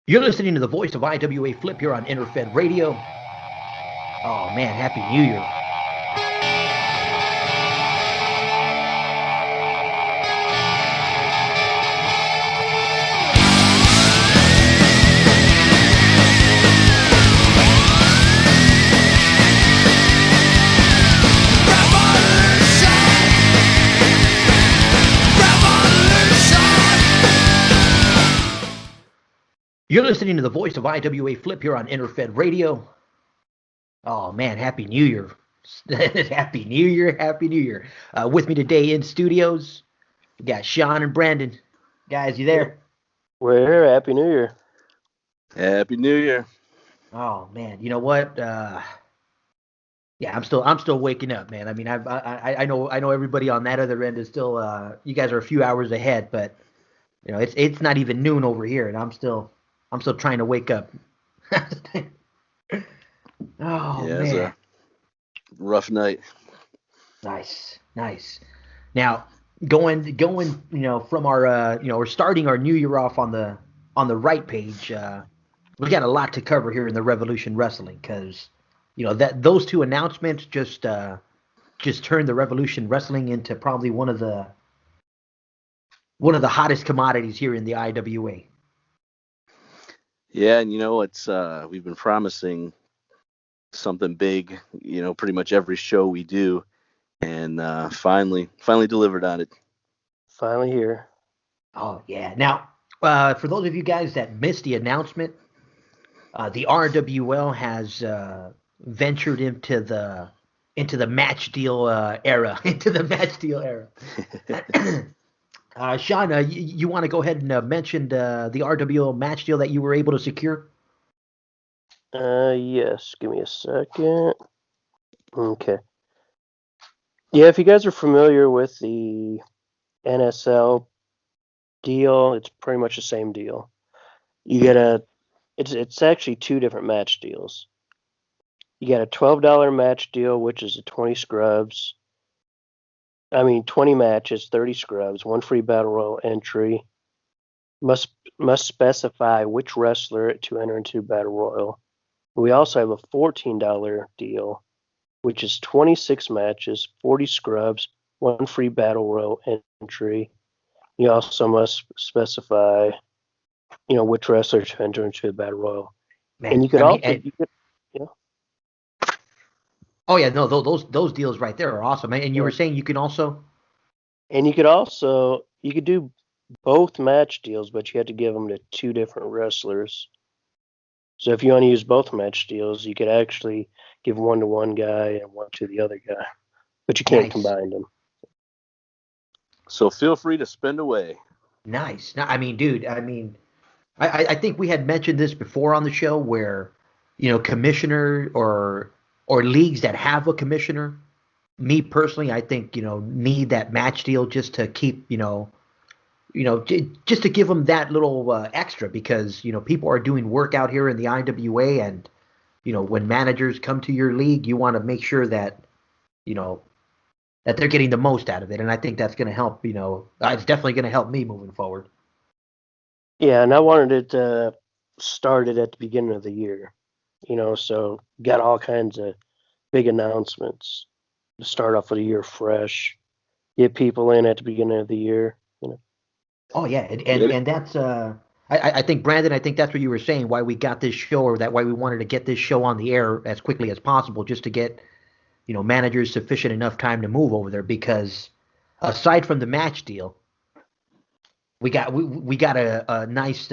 You're listening to the voice of IWA Flip here on Interfed Radio. Oh man, Happy New Year. You're listening to the voice of IWA Flip here on Interfed Radio. Oh man, Happy New Year. Happy New Year, Happy New Year. With me today in studios, we got Sean and Brandon. Guys, you there? We're here. Happy New Year. Happy New Year. Oh man, you know what? Yeah, I'm still waking up, man. I mean, I know everybody on that other end is still. You guys are a few hours ahead, but it's not even noon over here, and I'm still trying to wake up. Oh Yeah, it's man, a rough night. nice. Now going, from our, we're starting our new year off on the right page. We got a lot to cover here in the Revolution Wrestling because that those two announcements just turned the Revolution Wrestling into probably one of the hottest commodities here in the IWA. Yeah, and it's we've been promising something big, pretty much every show we do, and finally delivered on it. Finally here. Oh yeah. Now, for those of you guys that missed the announcement, the RWL has ventured into the match deal era, into the match deal era. Sean, you want to go ahead and mention the RWL match deal that you were able to secure? Yes. Give me a second. Okay. Yeah, if you guys are familiar with the NSL deal, it's pretty much the same deal. You get it's actually two different match deals. You get a $12 match deal, which is a 20 scrubs. 20 matches, 30 scrubs, one free battle royal entry. Must specify which wrestler to enter into battle royal. We also have a $14 deal, which is 26 matches, 40 scrubs, one free battle royal entry. You also must specify, which wrestler to enter into the battle royal. Man, And you could oh yeah, no, those deals right there are awesome. And you were saying you can also. you could do both match deals, but you have to give them to two different wrestlers. So if you want to use both match deals, you could actually give one to one guy and one to the other guy, but you can't Nice. combine them. So feel free to spend away. Nice. No, I mean, dude, I think we had mentioned this before on the show where, commissioner or leagues that have a commissioner, me personally, I think, need that match deal just to keep, just to give them that little extra because, people are doing work out here in the IWA and, when managers come to your league, you want to make sure that, that they're getting the most out of it. And I think that's going to help, it's definitely going to help me moving forward. Yeah, and I wanted it started at the beginning of the year, so got all kinds of big announcements to start off with the year fresh, get people in at the beginning of the year. Oh yeah, and that's I think Brandon, I think that's what you were saying. Why we got this show, or that why we wanted to get this show on the air as quickly as possible, just to get managers sufficient enough time to move over there. Because aside from the match deal, we got a nice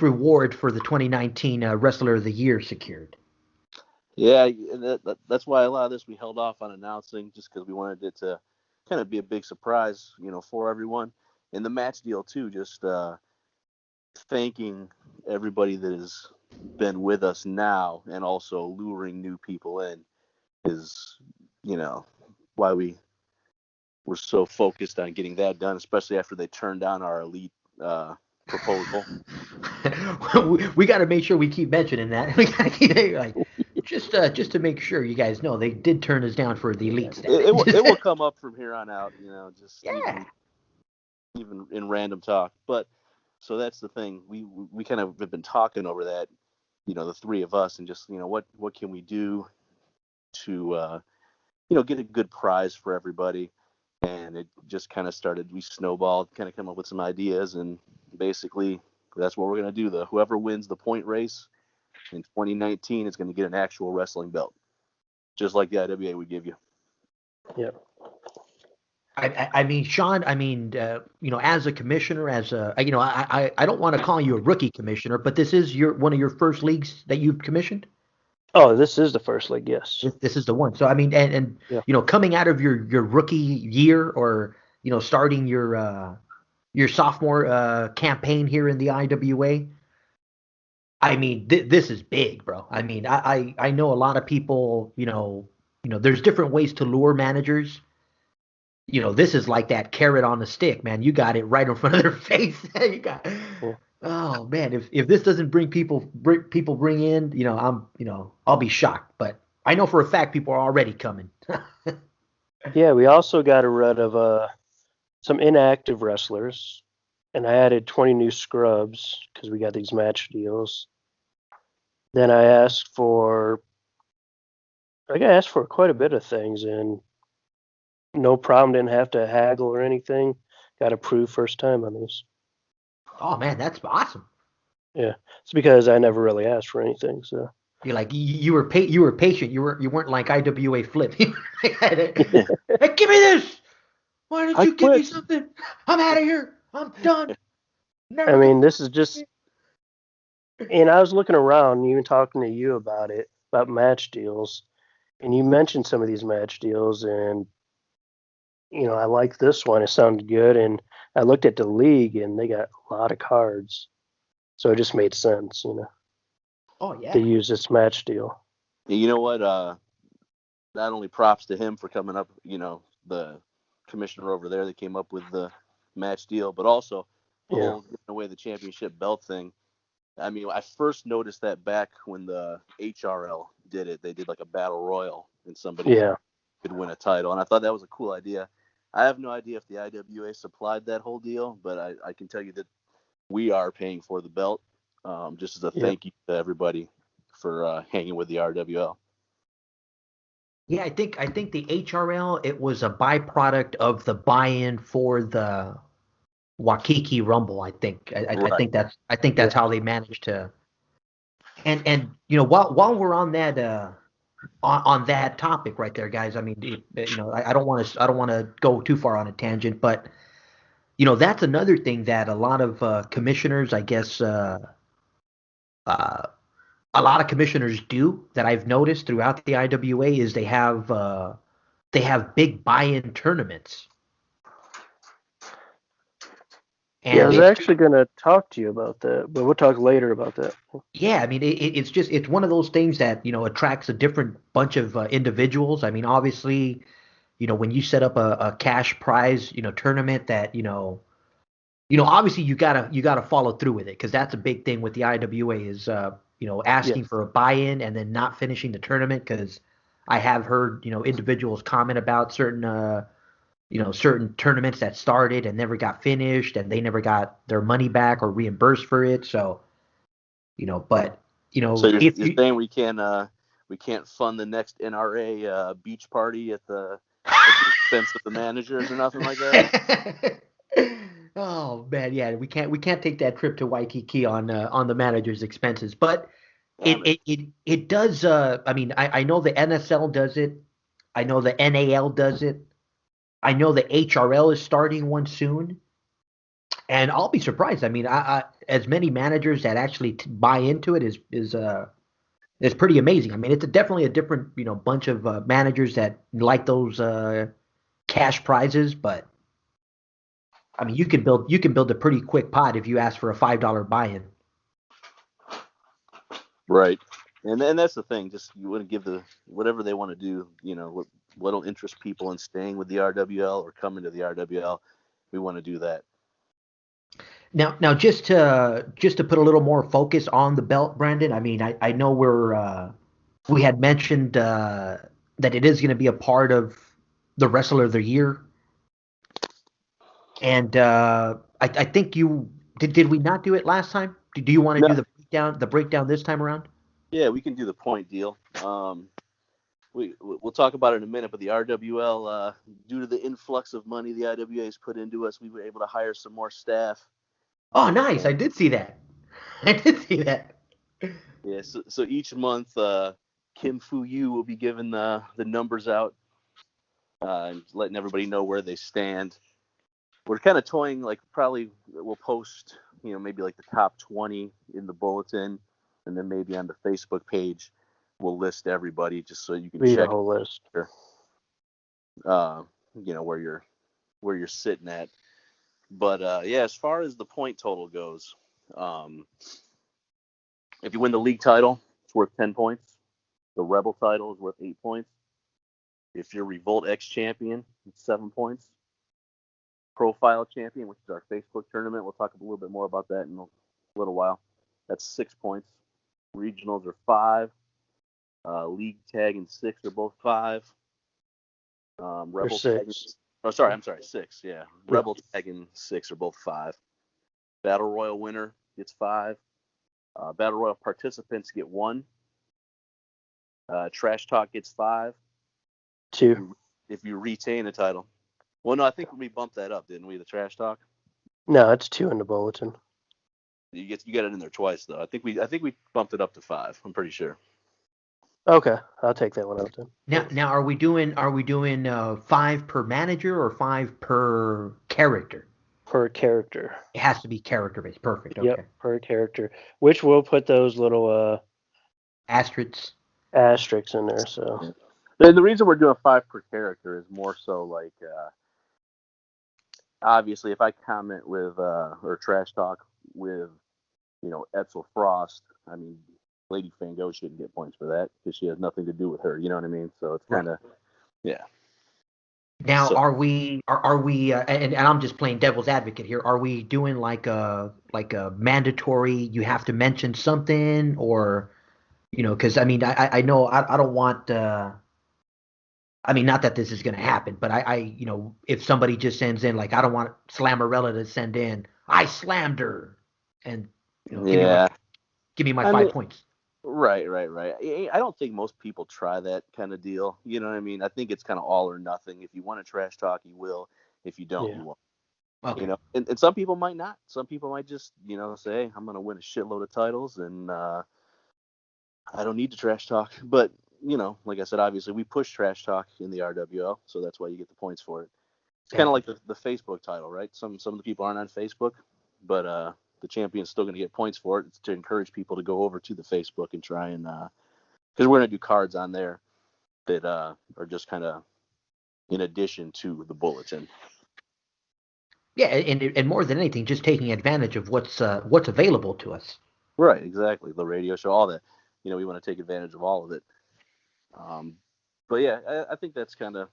reward for the 2019 Wrestler of the Year secured. Yeah, that's why a lot of this we held off on announcing, just because we wanted it to kind of be a big surprise, for everyone. And the match deal too, just thanking everybody that has been with us now, and also luring new people in is, why we were so focused on getting that done, especially after they turned down our elite proposal. We got to make sure we keep mentioning that. We got to keep like just to make sure you guys know they did turn us down for the elite status. It will come up from here on out, just Yeah. even in random talk. But So that's the thing. We kind of have been talking over that, the three of us, and just what can we do to get a good prize for everybody. And it just kind of started. We snowballed, kind of come up with some ideas, and basically that's what we're gonna do. Whoever wins the point race in 2019 is going to get an actual wrestling belt, just like the IWA would give you. Yeah. I mean, Sean, as a commissioner, I don't want to call you a rookie commissioner, but this is one of your first leagues that you've commissioned. Oh, this is the first league, yes. This is the one. So I mean, and Yeah. Coming out of your rookie year, or starting your sophomore campaign here in the IWA. I mean, this is big, bro. I mean, I know a lot of people. There's different ways to lure managers. This is like that carrot on the stick, man. You got it right in front of their face. You got. Yeah. Oh man, if this doesn't bring people in, I'll be shocked. But I know for a fact people are already coming. Yeah, we also got rid of some inactive wrestlers, and I added 20 new scrubs because we got these match deals. Then I asked for quite a bit of things, and no problem, didn't have to haggle or anything. Got approved first time on these. Oh man, that's awesome. Yeah, it's because I never really asked for anything. So you're like you were patient. You weren't like IWA Flip. Hey, give me this. Why don't you give me something? I'm out of here. I'm done. I mean, this is just. And I was looking around, even talking to you about match deals, and you mentioned some of these match deals, and I like this one. It sounded good, and I looked at the league, and they got a lot of cards, so it just made sense, Oh yeah. to use this match deal. You know what? Not only props to him for coming up, the commissioner over there that came up with the match deal, but also the whole giving away the championship belt thing. I mean, I first noticed that back when the HRL did it. They did like a battle royal, and somebody could win a title, and I thought that was a cool idea. I have no idea if the IWA supplied that whole deal, but I can tell you that we are paying for the belt, just as a thank you to everybody for hanging with the RWL. Yeah, I think the HRL, it was a byproduct of the buy-in for the Waikiki Rumble. I think that's how they managed to. And while we're on that topic right there, guys. I mean, I don't want to go too far on a tangent, but that's another thing that a lot of commissioners, I guess, a lot of commissioners do that I've noticed throughout the IWA is they have big buy-in tournaments. And I was actually going to talk to you about that, but we'll talk later about that. Yeah, I mean, it's one of those things that attracts a different bunch of individuals. I mean, obviously, when you set up a cash prize tournament that obviously you gotta follow through with it, because that's a big thing with the IWA is asking for a buy-in and then not finishing the tournament, because I have heard individuals comment about certain tournaments that started and never got finished, and they never got their money back or reimbursed for it. So, So you're saying we can't fund the next NRA beach party at the expense of the managers or nothing like that? Oh man, yeah, we can't take that trip to Waikiki on the manager's expenses, but it does. I mean, I know the NSL does it. I know the NAL does it. I know the HRL is starting one soon, and I'll be surprised. I mean, I as many managers that actually buy into it is pretty amazing. I mean, it's definitely a different bunch of managers that like those cash prizes, but I mean, you can build a pretty quick pot if you ask for a $5 buy-in. Right, and that's the thing. Just you want to give whatever they want to do. What'll interest people in staying with the RWL or coming to the RWL. We want to do that. Now, just to put a little more focus on the belt, Brandon. I mean, I know we had mentioned that it is going to be a part of the Wrestler of the Year, and I think Did we not do it last time? Do you want to No. do the breakdown this time around? Yeah, we can do the point deal. We'll talk about it in a minute, but the RWL, due to the influx of money the IWA has put into us, we were able to hire some more staff. Oh, nice. I did see that. I did see that. Yeah, so each month, Kim Fu Yu will be giving the numbers out and letting everybody know where they stand. We're kind of toying, like, probably we'll post, maybe like the top 20 in the bulletin, and then maybe on the Facebook page we'll list everybody just so you can Read a check whole list. Where you're sitting at. But yeah, as far as the point total goes, if you win the league title, it's worth 10 points. The Rebel title is worth 8 points. If you're Revolt X champion, it's 7 points. Profile champion, which is our Facebook tournament, we'll talk a little bit more about that in a little while. That's 6 points. Regionals are 5. League tag and 6 are both 5. Rebel tag. I'm sorry, 6. Yeah, Rebel tag and 6 are both 5. Battle Royal winner gets 5. Battle Royal participants get 1. Trash Talk gets 5. 2. If you retain a title. Well, no, I think we bumped that up, didn't we? The Trash Talk. No, it's 2 in the bulletin. You got it in there twice though. I think we bumped it up to 5. I'm pretty sure. Okay, I'll take that one out then. Now are we doing 5 per manager or 5 per character? Per character. It has to be character based. Perfect. Okay. Yep, per character. Which we'll put those little asterisks in there. So. And the reason we're doing 5 per character is more so like, obviously, if I comment with or trash talk with, Etzel Frost, I mean, Lady Fango shouldn't get points for that because she has nothing to do with her. You know what I mean? So it's kind of, yeah. Now, are we and I'm just playing devil's advocate here. Are we doing like a mandatory? You have to mention something, or because I mean I know I don't want. I mean, not that this is going to happen, but I if somebody just sends in like I don't want Slammerella to send in I slammed her, and give me my 5 points. Right. I don't think most people try that kind of deal. You know what I mean? I think it's kind of all or nothing. If you want to trash talk, you will. If you don't, you won't. Okay. And some people might not. Some people might just, say, I'm going to win a shitload of titles and I don't need to trash talk. But, like I said, obviously we push trash talk in the RWL, so that's why you get the points for it. It's kind of like the Facebook title, right? Some of the people aren't on Facebook, but the champion's still going to get points for it. It's to encourage people to go over to the Facebook and try and because we're going to do cards on there that are just kind of in addition to the bulletin. Yeah, and more than anything, just taking advantage of what's available to us. Right, exactly. The radio show, all that. We want to take advantage of all of it. But yeah, I think that's kind of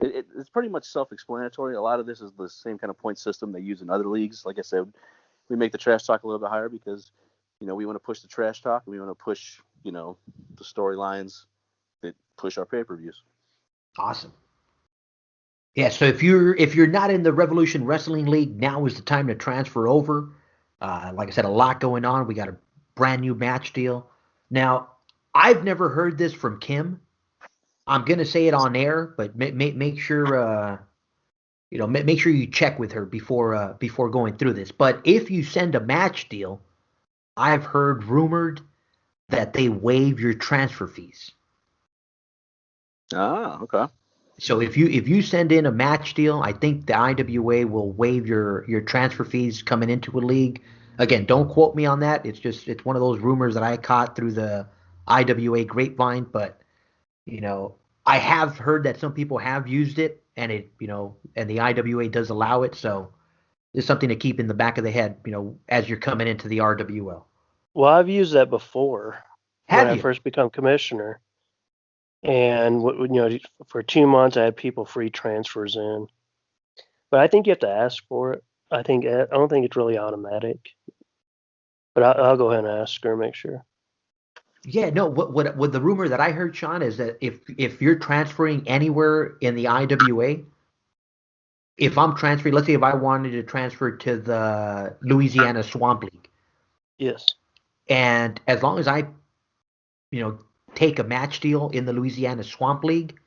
it's pretty much self-explanatory. A lot of this is the same kind of point system they use in other leagues. Like I said, we make the trash talk a little bit higher because, we want to push the trash talk. And we want to push, the storylines that push our pay-per-views. Awesome. Yeah, so if you're not in the Revolution Wrestling League, now is the time to transfer over. Like I said, a lot going on. We got a brand new match deal. Now, I've never heard this from Kim. I'm gonna say it on air, but make sure make sure you check with her before going through this. But if you send a match deal, I've heard rumored that they waive your transfer fees. Ah, okay. So if you send in a match deal, I think the IWA will waive your transfer fees coming into a league. Again, don't quote me on that. It's one of those rumors that I caught through the IWA grapevine, but I have heard that some people have used it, and and the IWA does allow it. So it's something to keep in the back of the head, as you're coming into the RWL. Well, I've used that before when I first become commissioner, and for 2 months I had people free transfers in. But I think you have to ask for it. I don't think it's really automatic. But I'll go ahead and ask her, make sure. Yeah, no. What the rumor that I heard, Sean, is that if you're transferring anywhere in the IWA, if I'm transferring, let's say if I wanted to transfer to the Louisiana Swamp League, Yes. and as long as I, you know, take a match deal in the Louisiana Swamp League,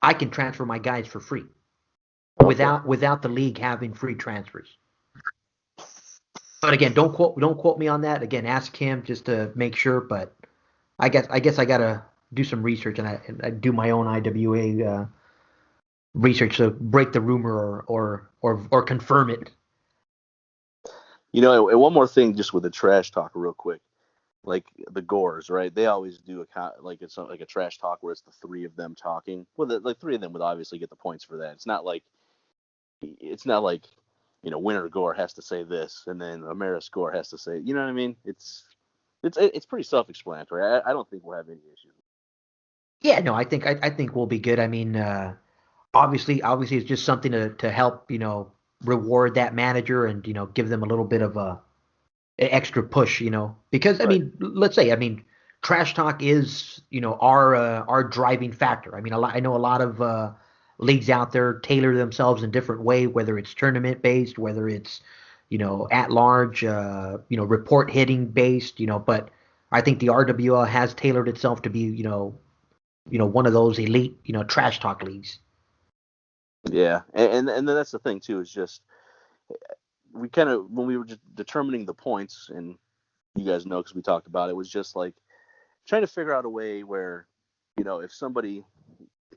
I can transfer my guys for free Okay. without the league having free transfers. But again, don't quote me on that. Again, ask him just to make sure. But I guess I gotta do some research and I do my own IWA research to break the rumor or confirm it. You know, and one more thing, just with the trash talk, real quick. Like the Gores, right? They always do like it's like a trash talk where it's the three of them talking. Well, like three of them would obviously get the points for that. It's not like Winter Gore has to say this and then Amaris Gore has to say. You know what I mean? It's pretty self-explanatory. I don't think we'll have any issues. Yeah, no, I think we'll be good. I mean, obviously it's just something to help reward that manager and give them a little bit of a an extra push, because I Right. mean, let's say, I mean, trash talk is, our driving factor. I mean, I know a lot of leagues out there tailor themselves in different way, whether it's tournament based, whether it's, at large, report hitting based, but I think the RWL has tailored itself to be, one of those elite, trash talk leagues. Yeah, and then that's the thing too, is just we kind of, when we were just determining the points, and you guys know because we talked about it, was just like trying to figure out a way where, if somebody,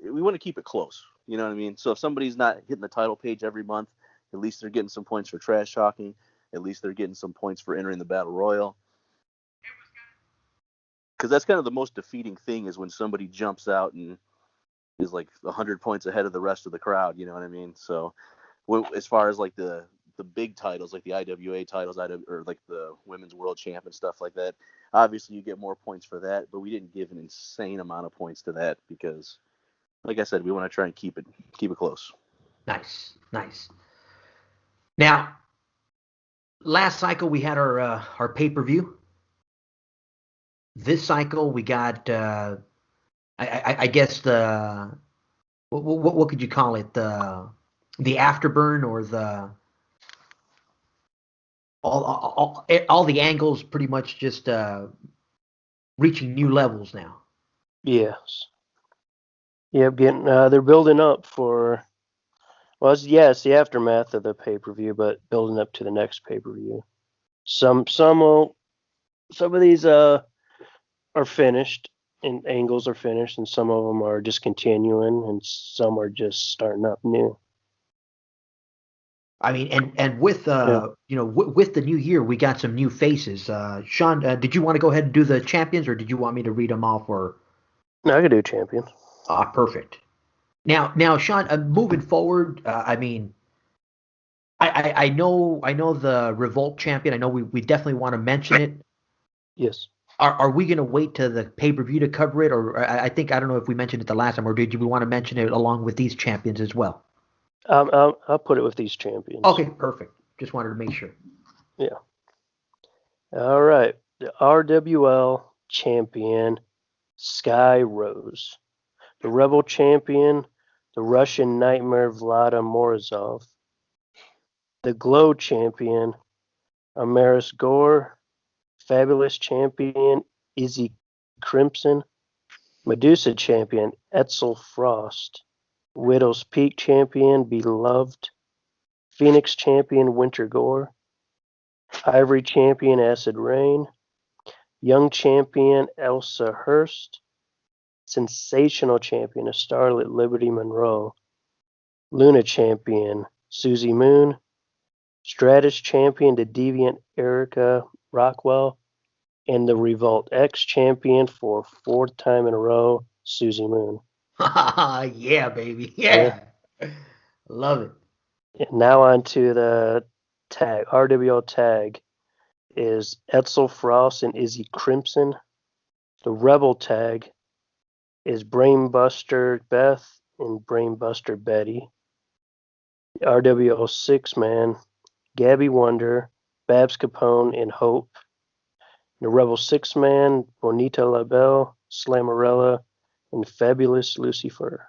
we want to keep it close. You know what I mean? So if somebody's not hitting the title page every month, at least they're getting some points for trash talking. At least they're getting some points for entering the battle royal. Because that's kind of the most defeating thing, is when somebody jumps out and is like 100 points ahead of the rest of the crowd. You know what I mean? So as far as like the big titles, like the IWA titles, or like the Women's World Champ and stuff like that, obviously you get more points for that. But we didn't give an insane amount of points to that because, like I said, we want to try and keep it close. Nice, nice. Now, last cycle we had our pay-per-view. This cycle we got I guess what could you call it, the afterburn, or the all the angles pretty much just reaching new levels now. Yes. Yep. Getting. They're building up for. Well, it's the aftermath of the pay per view, but building up to the next pay per view. Some of these are finished, and angles are finished, and some of them are just continuing, and some are just starting up new. I mean, and with Yeah. with the new year, we got some new faces. Sean, did you want to go ahead and do the champions, or did you want me to read them off? Or No, I could do champions. perfect. Now, Sean, moving forward, I mean, I know the Revolt champion. I know we definitely want to mention it. Yes. Are we going to wait to the pay per view to cover it, or I think, I don't know if we mentioned it the last time, or did we want to mention it along with these champions as well? I'll put it with these champions. Okay, perfect. Just wanted to make sure. Yeah. All right. The RWL champion, Sky Rose. The Rebel champion, the Russian Nightmare Vlada Morozov. The Glow champion, Amaris Gore. Fabulous champion, Izzy Crimson. Medusa champion, Etzel Frost. Widow's Peak champion, Beloved. Phoenix champion, Winter Gore. Ivory champion, Acid Rain. Young champion, Elsa Hurst. Sensational champion, a Starlet Liberty Monroe. Luna champion, Susie Moon. Stratus champion, the Deviant Erica Rockwell. And the Revolt X champion for fourth time in a row, Susie Moon. Yeah, baby. Yeah. Yeah. Love it. And now on to the tag. RWL tag is Etzel Frost and Izzy Crimson. The Rebel tag is Brainbuster Beth and Brainbuster Betty. The RWL 6-man, Gabby Wonder, Babs Capone, and Hope. The Rebel 6-man, Bonita LaBelle, Slammerella, and Fabulous Lucifer.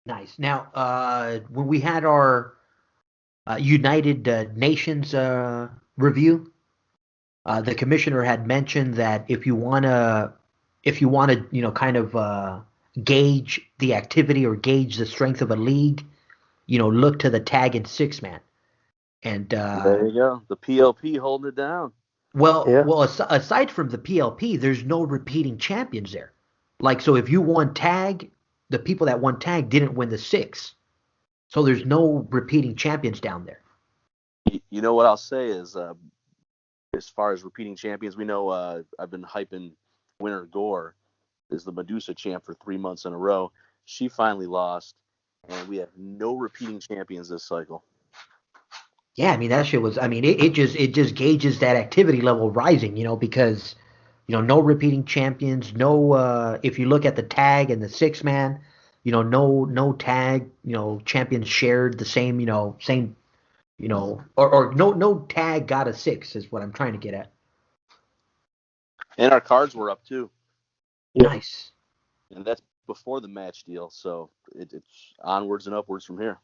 Nice. Now, when we had our United Nations review, the commissioner had mentioned that if you want to, kind of gauge the activity or gauge the strength of a league, look to the tag and six man. And There you go. The PLP holding it down. Yeah. aside from the PLP, there's no repeating champions there. Like, so if you won tag, the people that won tag didn't win the six. So there's no repeating champions down there. You know what I'll say is, as far as repeating champions, we know I've been hyping Winter Gore is the Medusa champ for 3 months in a row. She finally lost, and we have no repeating champions this cycle. Yeah, I mean that shit was. I mean it just gauges that activity level rising. Because no repeating champions. No, if you look at the tag and the six man, no tag. Champions shared the same. Same. Or no tag got a six is what I'm trying to get at. And our cards were up too, Yep. Nice. and that's before the match deal. So it's onwards and upwards from here.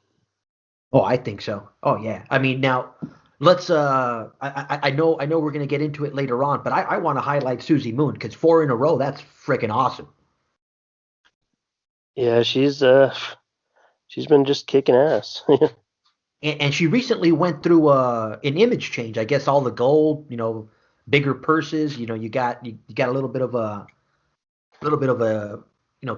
Oh, I think so. Oh yeah. I mean now let's I know we're gonna get into it later on, but I want to highlight Susie Moon because four in a row, that's freaking awesome. Yeah, she's been just kicking ass. And she recently went through an image change. I guess all the gold, bigger purses, you got a little bit of a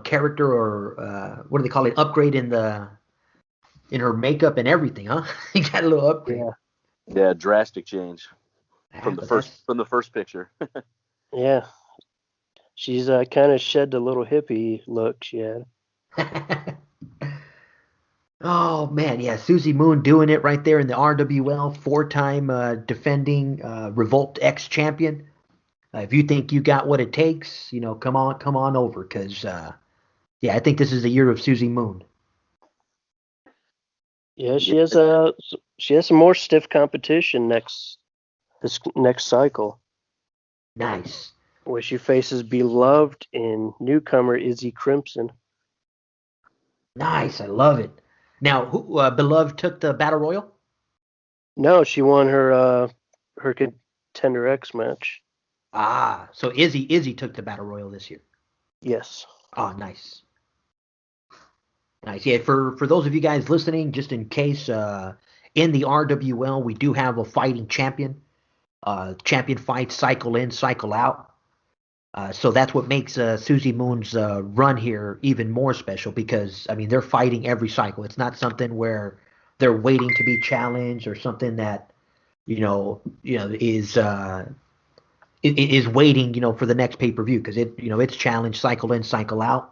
character or what do they call it? Upgrade in her makeup and everything, huh? You got a little upgrade. Yeah. Yeah, drastic change from the But first picture. Yeah. She's kind of shed the little hippie look she had. Oh man, yeah, Susie Moon doing it right there in the RWL, four-time defending Revolt X champion. If you think you got what it takes, come on over, cause yeah, I think this is the year of Susie Moon. Yeah, she has some more stiff competition this next cycle, Nice, where she faces beloved and newcomer Izzy Crimson. nice, I love it. Now, who Beloved took the battle royal? No, she won her Contender X match. Ah, so Izzy took the battle royal this year. Yes. Oh, nice. Nice. Yeah, for those of you guys listening, just in case, in the RWL, we do have a fighting champion. Champion fights cycle in, cycle out. So that's what makes Susie Moon's run here even more special because, I mean, they're fighting every cycle. It's not something where they're waiting to be challenged or something that, is waiting, for the next pay-per-view because it's challenge cycle in, cycle out.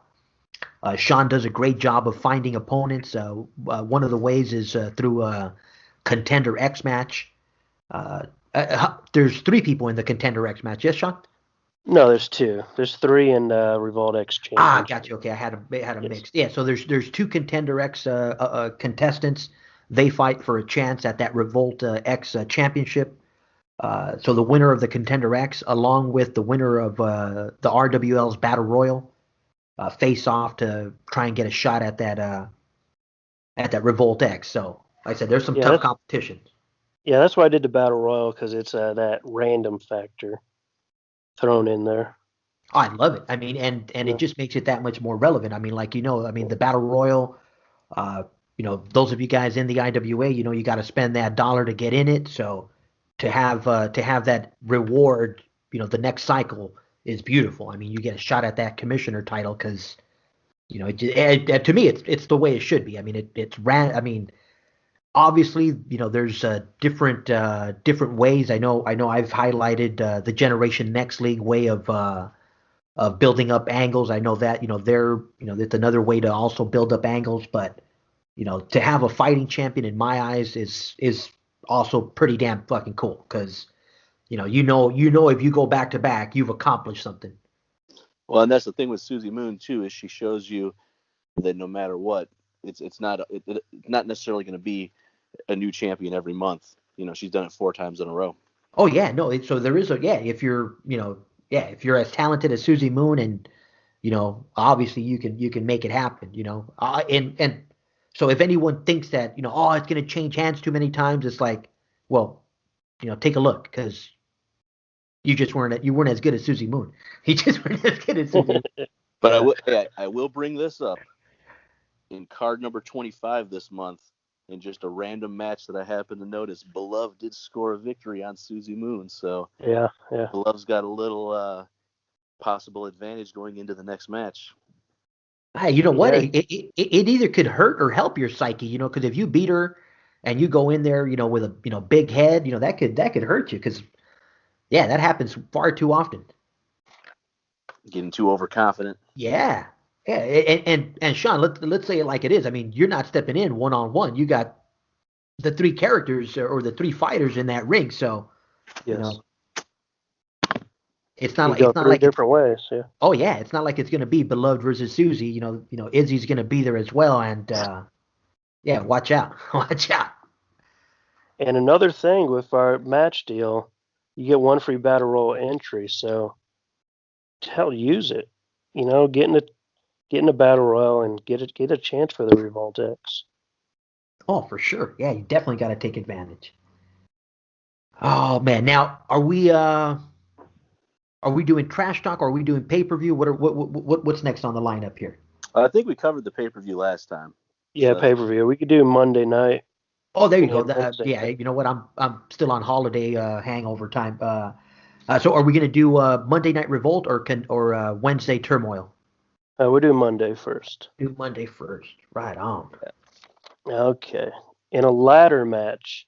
Sean does a great job of finding opponents. One of the ways is through a Contender X match. There's three people in the Contender X match. Yes, Sean? No, there's two. There's three in Revolt X Championship. Got you. Okay, I had a Yes. mix. Yeah, so there's two Contender X contestants. They fight for a chance at that Revolt X championship. So the winner of the Contender X, along with the winner of the RWL's Battle Royal, face off to try and get a shot at that Revolt X. So, like I said, there's some Yeah, tough competition. Yeah, that's why I did the Battle Royal because it's that random factor thrown in there. Oh, I love it. I mean, and Yeah. it just makes it that much more relevant. I mean, like I mean, the Battle Royal. Uh, those of you guys in the IWA, you got to spend that dollar to get in it. So to have that reward, the next cycle is beautiful. I mean, you get a shot at that commissioner title because to me it's the way it should be. I mean, it's ran. I mean, obviously, there's different ways. I know I've highlighted the Generation Next League way of building up angles. I know that that's another way to also build up angles, but to have a fighting champion in my eyes is also pretty damn fucking cool because if you go back to back, you've accomplished something. Well, and that's the thing with Susie Moon too, is she shows you that no matter what, it's not necessarily going to be a new champion every month. She's done it 4 times in a row. Oh yeah, no. So there is a yeah. If you're if you're as talented as Susie Moon and obviously you can make it happen. And so if anyone thinks that oh, it's going to change hands too many times, it's like, well, take a look, because you weren't as good as Susie Moon. You just weren't as good as Susie Moon. But I will bring this up in card number 25 this month. In just a random match that I happened to notice, Beloved did score a victory on Susie Moon. So yeah. Beloved's got a little possible advantage going into the next match. Hey, you know what? Yeah. It either could hurt or help your psyche, because if you beat her and you go in there, with a big head, that could hurt you, because yeah, that happens far too often. Getting too overconfident. Yeah. Yeah, and Sean, let's say it like it is. I mean, you're not stepping in one-on-one. You got the three characters or the three fighters in that ring, so Yes. It's not you like go three different ways. Yeah. Oh yeah, it's not like it's going to be Beloved versus Susie. Izzy's going to be there as well, and yeah, watch out, watch out. And another thing with our match deal, you get one free battle royal entry. So, hell, use it. Get in a battle royal and get a chance for the Revolt X. Oh, for sure. Yeah, you definitely got to take advantage. Oh man, now are we doing trash talk, or are we doing pay-per-view? What's next on the lineup here? I think we covered the pay-per-view last time. Yeah, so. Pay-per-view. We could do Monday night. Oh, there you go. Yeah, you know what? I'm still on holiday hangover time. So are we going to do Monday Night Revolt or Wednesday Turmoil? We'll do Monday first. Do Monday first. Right on. Okay. In a ladder match,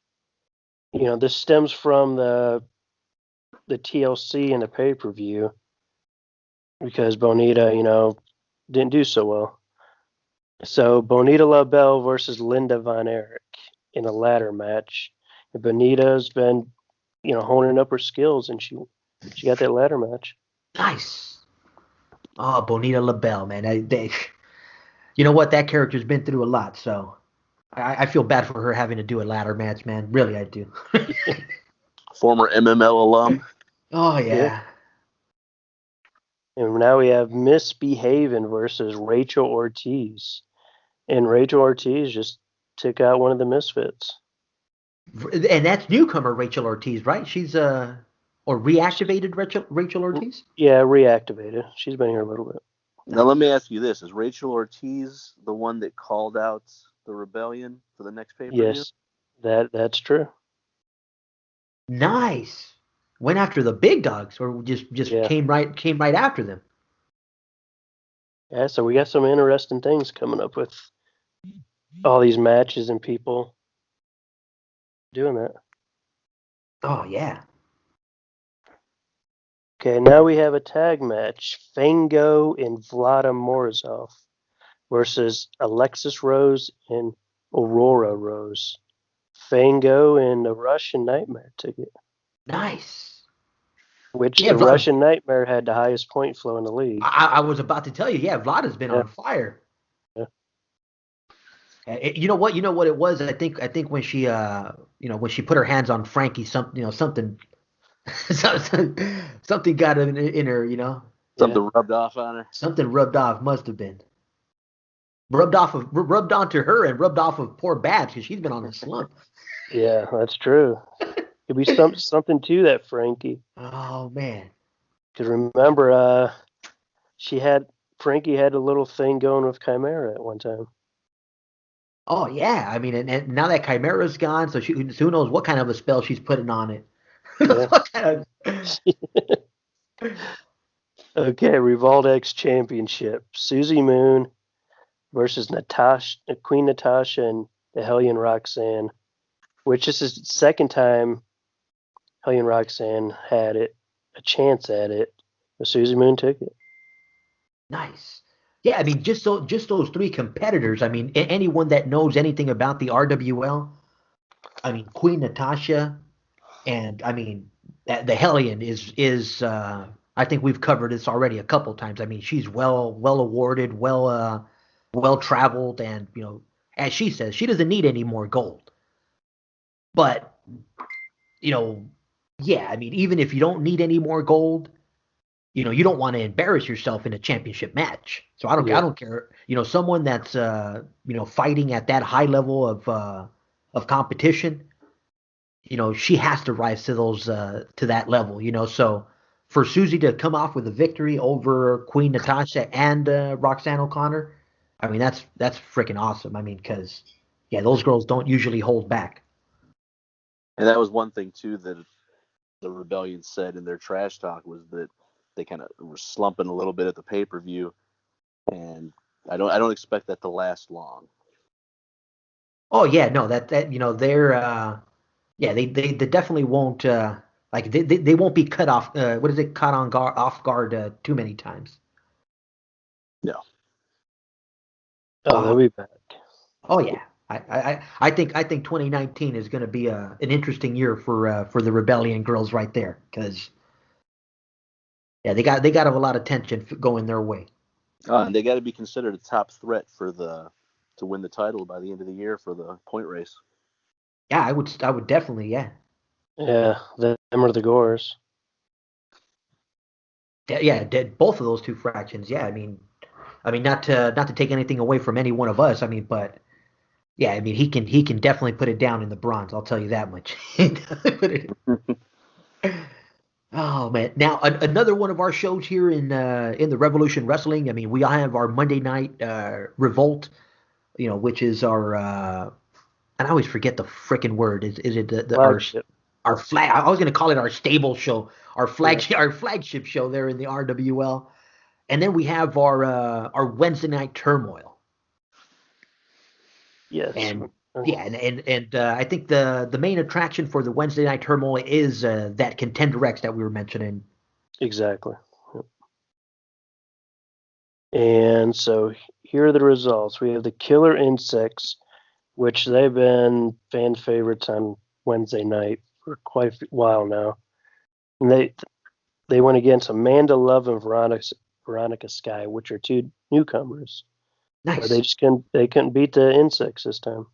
this stems from the TLC and the pay-per-view, because Bonita, didn't do so well. So Bonita LaBelle versus Linda Von Erich in a ladder match. And Bonita's been, honing up her skills, and she got that ladder match. Nice. Oh, Bonita LaBelle, man. You know what? That character's been through a lot, so I feel bad for her having to do a ladder match, man. Really, I do. Former MML alum. Oh, yeah. And now we have Misbehaving versus Rachel Ortiz. And Rachel Ortiz just took out one of the Misfits. And that's newcomer Rachel Ortiz, right? She's or reactivated Rachel Ortiz? Yeah, reactivated. She's been here a little bit. Now let me ask you this: is Rachel Ortiz the one that called out the rebellion for the next pay-per-view? Yes, that's true. Nice. Went after the big dogs, or just came right after them. Yeah, so we got some interesting things coming up with all these matches and people doing that. Oh yeah. Okay, now we have a tag match: Fango and Vlada Morozov versus Alexis Rose and Aurora Rose. Fango and the Russian Nightmare ticket. Nice. Which the Russian Nightmare had the highest point flow in the league. I was about to tell you, yeah, Vlada's been on fire. Yeah. You know what it was? I think when she when she put her hands on Frankie, something got in her, Something rubbed off on her. Something rubbed off, must have been. Rubbed onto her and rubbed off of poor Babs, because she's been on a slump. Yeah, that's true. Could be something to that, Frankie. Oh man. Because remember, Frankie had a little thing going with Chimera at one time. Oh yeah, I mean, and now that Chimera's gone, so who knows what kind of a spell she's putting on it. Yeah. Okay, Revolt X Championship: Susie Moon versus Queen Natasha and the Hellion Roxanne, which is the second time Hellion Roxanne had a chance at it. The Susie Moon took it. Nice. Yeah, I mean, just those three competitors. I mean, anyone that knows anything about the RWL, I mean, Queen Natasha, and I mean, the Hellion is. I think we've covered this already a couple times. I mean, she's well awarded, well traveled, and as she says, she doesn't need any more gold. But yeah, I mean, even if you don't need any more gold, you don't want to embarrass yourself in a championship match. So I Yeah. don't care. Someone that's fighting at that high level of competition, she has to rise to those to that level. So for Susie to come off with a victory over Queen Natasha and Roxanne O'Connor, I mean that's freaking awesome. I mean, because yeah, those girls don't usually hold back. And that was one thing too that the Rebellion said in their trash talk was that they kind of were slumping a little bit at the pay-per-view, and I don't expect that to last long. Oh yeah, no, that they're yeah, they definitely won't like they won't be cut off. What is it? Caught on guard, off guard too many times. No. Oh, they'll be back. Oh yeah, I think 2019 is going to be an interesting year for the Rebellion girls right there because yeah, they got a lot of tension going their way. And they got to be considered a top threat to win the title by the end of the year for the point race. Yeah, I would definitely, yeah. Yeah, them are the Gores. Yeah, both of those two fractions. Yeah, I mean not to take anything away from any one of us. I mean, but yeah, I mean he can definitely put it down in the bronze. I'll tell you that much. Oh man! Now another one of our shows here in the Revolution Wrestling. I mean, we have our Monday night Revolt, which is our and I always forget the freaking word. Is it Flagship. our flag? I was going to call it our stable show, our flagship show there in the RWL, and then we have our Wednesday night Turmoil. Yes. And yeah, and I think the main attraction for the Wednesday night Turmoil is that Contender X that we were mentioning. Exactly. Yep. And so here are the results. We have the Killer Insects, which they've been fan favorites on Wednesday night for quite a while now. And they went against Amanda Love and Veronica Sky, which are two newcomers. Nice. But they couldn't beat the Insects this time.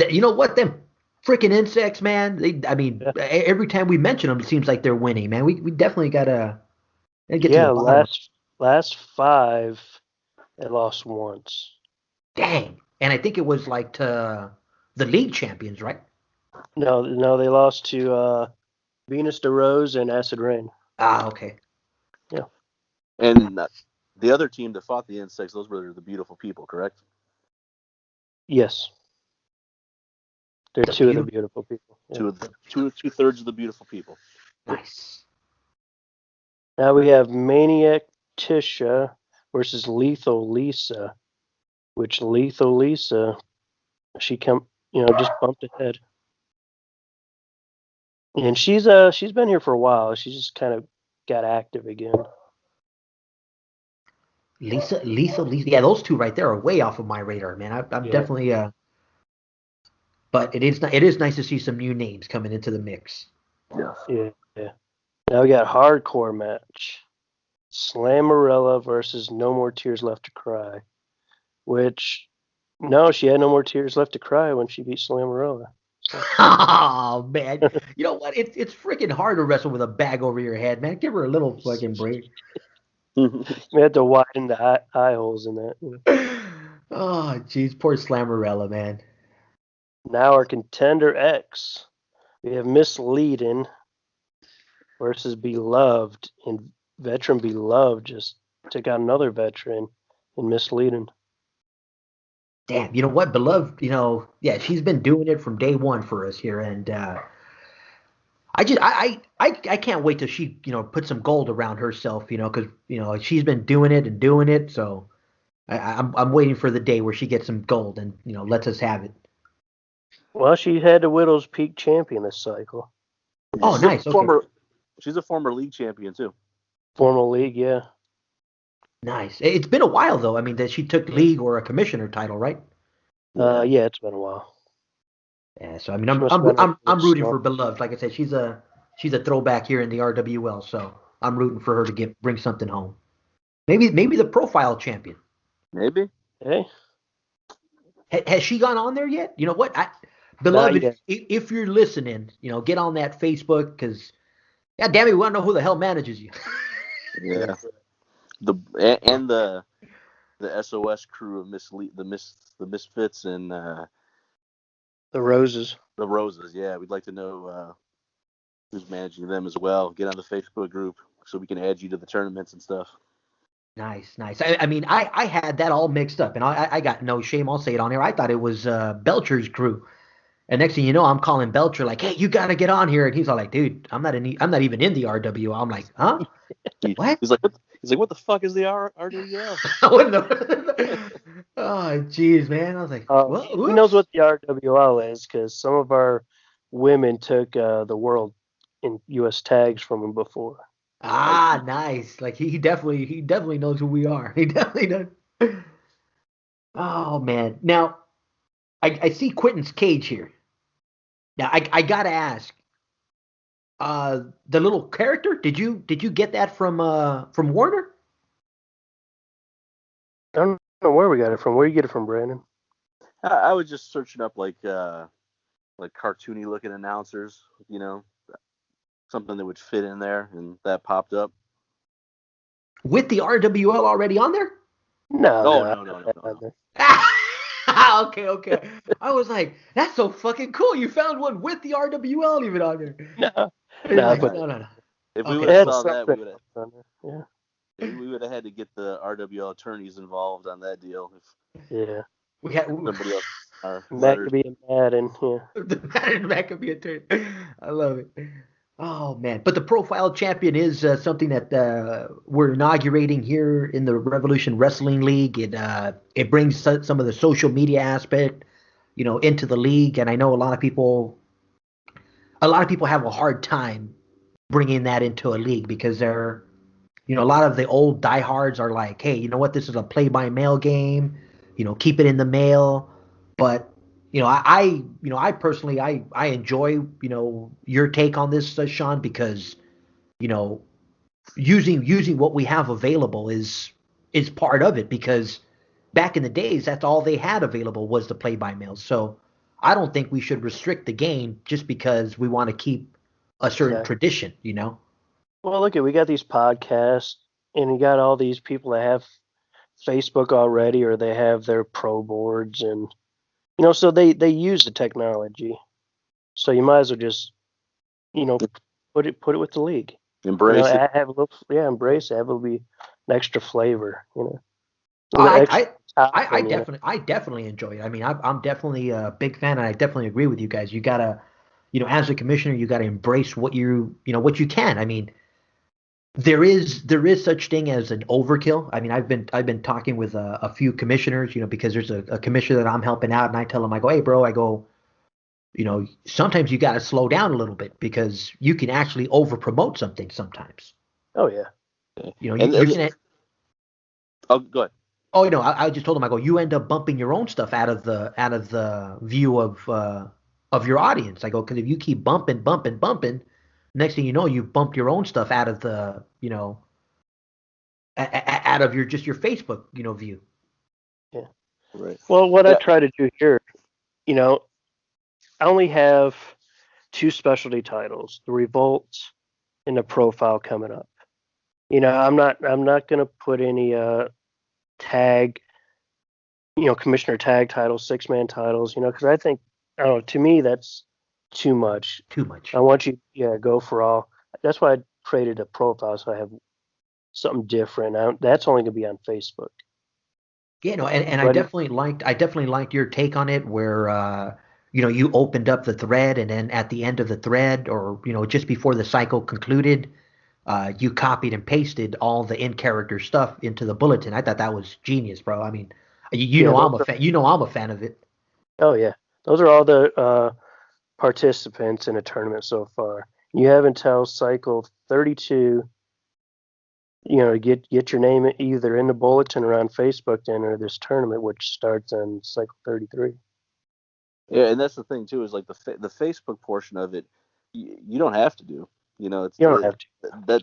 You know what? Them freaking Insects, man. Every time we mention them, it seems like they're winning, man. We definitely gotta get to the bottom. last 5, they lost once. Dang. And I think it was like to the league champions, right? No, they lost to Venus DeRose and Acid Rain. Ah, okay. Yeah. And the other team that fought the Insects, those were the Beautiful People, correct? Yes. They're two of the Beautiful People. Yeah. Two-thirds of the Beautiful People. Nice. Now we have Maniac Tisha versus Lethal Lisa, which Lethal Lisa, she just bumped ahead. And she's been here for a while. She just kind of got active again. Lisa. Yeah, those two right there are way off of my radar, man. I'm definitely but it is nice to see some new names coming into the mix. Yeah. Now we got hardcore match. Slammerella versus No More Tears Left to Cry. Which, no, she had no more tears left to cry when she beat Slammerella. Oh man, you know what? It's freaking hard to wrestle with a bag over your head, man. Give her a little fucking break. We had to widen the eye holes in that. Oh, jeez, poor Slammerella, man. Now our Contender X. We have Miss Leadin versus Beloved, and veteran Beloved just took out another veteran in Miss Leadin. Damn, you know what, Beloved? Yeah, she's been doing it from day one for us here, and I can't wait till she put some gold around herself, because she's been doing it, so I'm waiting for the day where she gets some gold and lets us have it. Well, she had the Widow's Peak champion this cycle. Oh, nice. Okay. She's a former league champion too. Former league, yeah. Nice. It's been a while though. I mean, that she took league or a commissioner title, right? Yeah, it's been a while. Yeah, so I mean, I'm rooting for Beloved. Like I said, she's a throwback here in the RWL, so I'm rooting for her to bring something home. Maybe the profile champion. Maybe. Hey. Has she gone on there yet? You know what? Beloved, if you're listening, get on that Facebook because, God damn it, we want to know who the hell manages you. Yeah. And the SOS crew of the Misfits and The Roses. the Roses. Yeah, we'd like to know who's managing them as well. Get on the Facebook group so we can add you to the tournaments and stuff. Nice, nice. I mean, I had that all mixed up, and I got no shame. I'll say it on here. I thought it was Belcher's crew, and next thing you know, I'm calling Belcher like, "Hey, you got to get on here," and he's all like, "Dude, I'm not even in the RWL." I'm like, "Huh? What?" He's like, what the fuck is the RWL? I wouldn't know. Oh, jeez, man. I was like, "Well, He knows whoops." what the RWL is because some of our women took the world in U.S. tags from him before. Ah, nice. Like he definitely knows who we are. He definitely does. Oh man. Now I see Quentin's cage here. Now I gotta ask, the little character, did you get that from Warner? I don't know where we got it from. Where you get it from, Brandon? I was just searching up like cartoony looking announcers, something that would fit in there, and that popped up. With the RWL already on there? No, Oh no, no. Okay, okay. I was like, that's so fucking cool. You found one with the RWL even on there. no, And you're like, but no. If we Okay, would it have had saw that, something on there. we would have had to get the RWL attorneys involved on that deal. Yeah, we had Somebody else. Maccabee and Madden. Yeah, the Madden back could be a turn. I love it. Oh man! But the profile champion is something that we're inaugurating here in the Revolution Wrestling League. It brings some of the social media aspect, into the league, and I know a lot of people have a hard time bringing that into a league because a lot of the old diehards are like, hey, you know what? This is a play-by-mail game. Keep it in the mail. But I personally, I enjoy your take on this, Sean, because you know using what we have available is part of it because back in the days that's all they had available was the play-by-mail. So I don't think we should restrict the game just because we want to keep a certain exactly. tradition. Well, look, we got these podcasts, and you got all these people that have Facebook already, or they have their pro boards, and so they use the technology. So you might as well just you know put it with the league. Embrace it. Have a little, embrace it. Have a little be an extra flavor. A little I extra I topping. definitely enjoy it. I mean, I'm definitely a big fan, and I definitely agree with you guys. You gotta, as a commissioner, you gotta embrace what you can. I mean, there is such thing as an overkill. I mean, I've been talking with a few commissioners, because there's a commissioner that I'm helping out, and I tell him, I go, hey, bro, I go, sometimes you gotta slow down a little bit because you can actually over promote something sometimes. Oh yeah. And You can. oh, go ahead. Oh, I just told him, I go, you end up bumping your own stuff out of the view of your audience. I go, because if you keep bumping, next thing you know, you've bumped your own stuff out of the, out of your Facebook, view. Yeah. Right. Well, what I Yeah. try to do here, I only have two specialty titles: the Revolt and the Profile coming up. I'm not gonna put any tag, commissioner tag titles, 6-man titles, because I think, I don't know, to me that's too much. Too much. I want you, go for all. That's why I created a profile so I have something different. That's only gonna be on Facebook. Yeah, no, and But I definitely liked your take on it where you opened up the thread and then at the end of the thread or just before the cycle concluded, you copied and pasted all the in character stuff into the bulletin. I thought that was genius, bro. I mean, yeah, I'm a fan. I'm a fan of it. oh yeah, those are all the participants in a tournament so far. You have until cycle 32, to get your name either in the bulletin or on Facebook to enter this tournament, which starts on cycle 33. Yeah, and that's the thing too is like the Facebook portion of it, you don't have to do. It's You don't have to.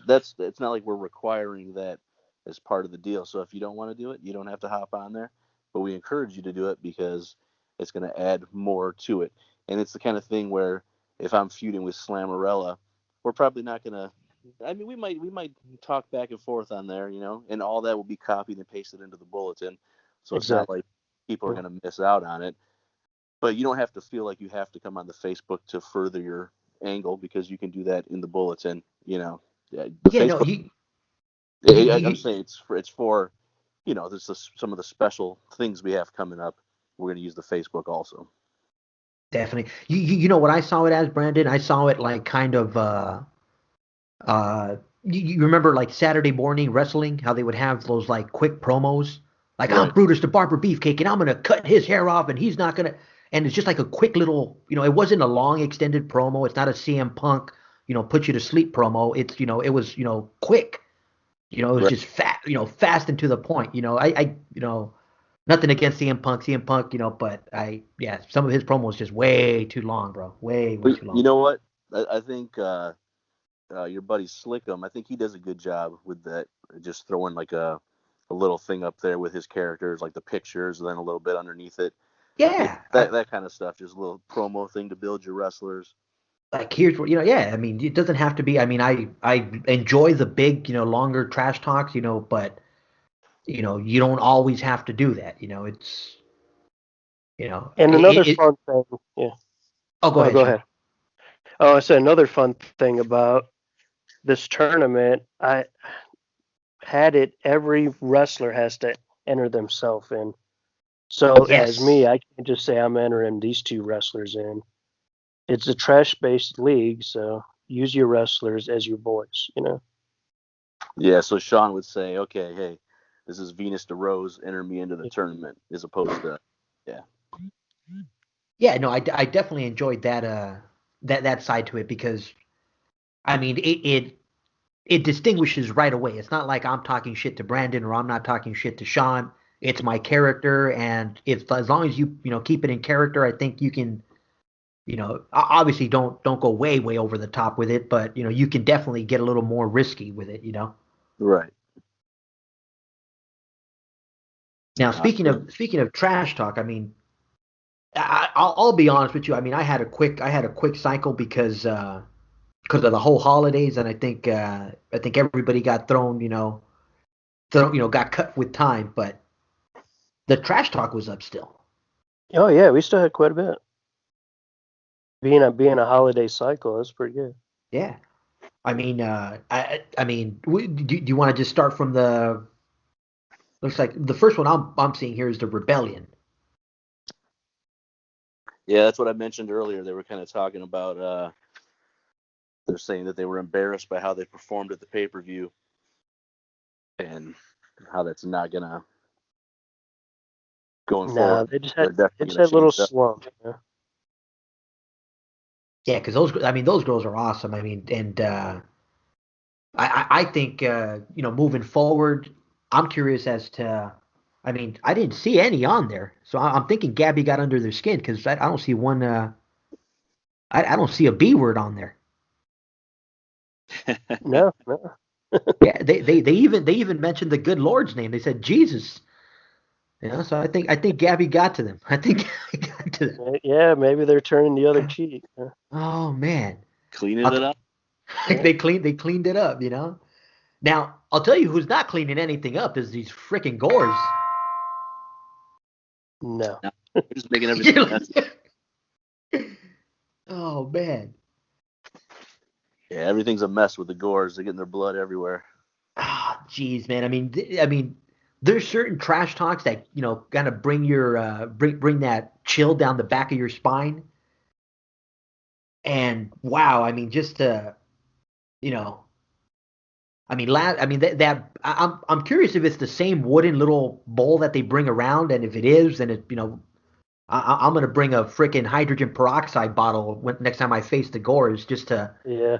that's it's not like we're requiring that as part of the deal. So if you don't want to do it, you don't have to hop on there. But we encourage you to do it because it's going to add more to it. And it's the kind of thing where if I'm feuding with Slammerella, we're probably not going to I mean, we might talk back and forth on there, and all that will be copied and pasted into the bulletin, so it's not Exactly. like people are going to miss out on it. But you don't have to feel like you have to come on the Facebook to further your angle, because you can do that in the bulletin. Yeah, the Yeah, no, Facebook. I'm you saying it's for, this is some of the special things we have coming up. We're going to use the Facebook also. definitely. You know what I saw it as, Brandon? I saw it like kind of you remember like Saturday morning wrestling, how they would have those like quick promos, like I'm Right. Brutus the Barber Beefcake and I'm gonna cut his hair off and he's not gonna, and it's just like a quick little, it wasn't a long extended promo. It's not a CM Punk, put you to sleep promo. It's it was quick. It was Right. just fast and to the point. Nothing against CM Punk, but yeah, some of his promos just way too long, bro. Way But too you long. know what? I think your buddy Slickum, I think he does a good job with that. Just throwing like a little thing up there with his characters, like the pictures, and then a little bit underneath it. Yeah, That kind of stuff. Just a little promo thing to build your wrestlers. like here's what yeah. I mean, it doesn't have to be. I mean, I enjoy the big, longer trash talks, but you don't always have to do that. It's And another fun thing, yeah. Oh, go Oh, ahead, go Sean. ahead. Oh, I said another fun thing about this tournament. I had it. Every wrestler has to enter themselves in. So as Yes. me, I can't just say I'm entering these two wrestlers in. It's a trash-based league, so use your wrestlers as your boys. Yeah, so Sean would say, okay, hey, this is Venus DeRose, enter me into the tournament, as opposed to, yeah. Yeah, no, I definitely enjoyed that side to it because I mean it distinguishes right away. It's not like I'm talking shit to Brandon or I'm not talking shit to Sean. It's my character, and if as long as you keep it in character, I think you can obviously don't go way over the top with it, but you can definitely get a little more risky with it. Right. Now Uh, speaking of trash talk, I mean, I'll be honest with you. I mean, I had a quick cycle because of the whole holidays, and I think everybody got got cut with time, but the trash talk was up still. Oh yeah, we still had quite a bit. Being a holiday cycle, that's pretty good. Yeah, I mean, do you want to just start from the? Looks like the first one I'm seeing here is the rebellion. yeah, that's what I mentioned earlier. They were kind of talking about, they're saying that they were embarrassed by how they performed at the pay-per-view, and how that's not going to, going Nah, forward, they just they're had definitely a going to little change that. slump. Yeah, because those girls are awesome. I mean, and I think moving forward, I'm curious as to. I mean, I didn't see any on there, so I'm thinking Gabby got under their skin because I don't see one. I don't see a B word on there. No. Yeah, they even mentioned the good Lord's name. They said Jesus. So I think Gabby got to them. I think Gabby got to them. Yeah, maybe they're turning the other cheek. Oh man, Cleaning I'll it up. Yeah. they cleaned it up. Now I'll tell you who's not cleaning anything up is these freaking gores. No. No, they're just making everything messy. Oh man. Yeah, everything's a mess with the Gores. They're getting their blood everywhere. Ah, jeez, man. I mean, there's certain trash talks that kind of bring your bring that chill down the back of your spine. And wow, I mean, just to you know, I mean I'm curious if it's the same wooden little bowl that they bring around, and if it is, then I'm gonna bring a freaking hydrogen peroxide bottle next time I face the gores just to Yeah.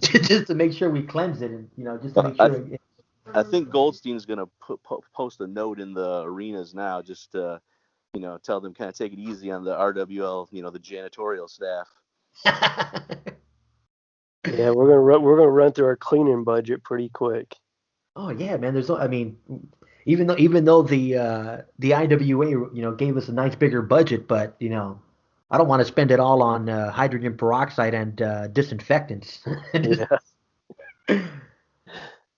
just to make sure we cleanse it, and just to Uh, make I, sure. I think Goldstein's going to post a note in the arenas now, just to, tell them kind of take it easy on the RWL, the janitorial staff. Yeah, we're gonna run through our cleaning budget pretty quick. Oh yeah, man. I mean, even though the IWA gave us a nice bigger budget, but I don't want to spend it all on hydrogen peroxide and disinfectants. Yeah.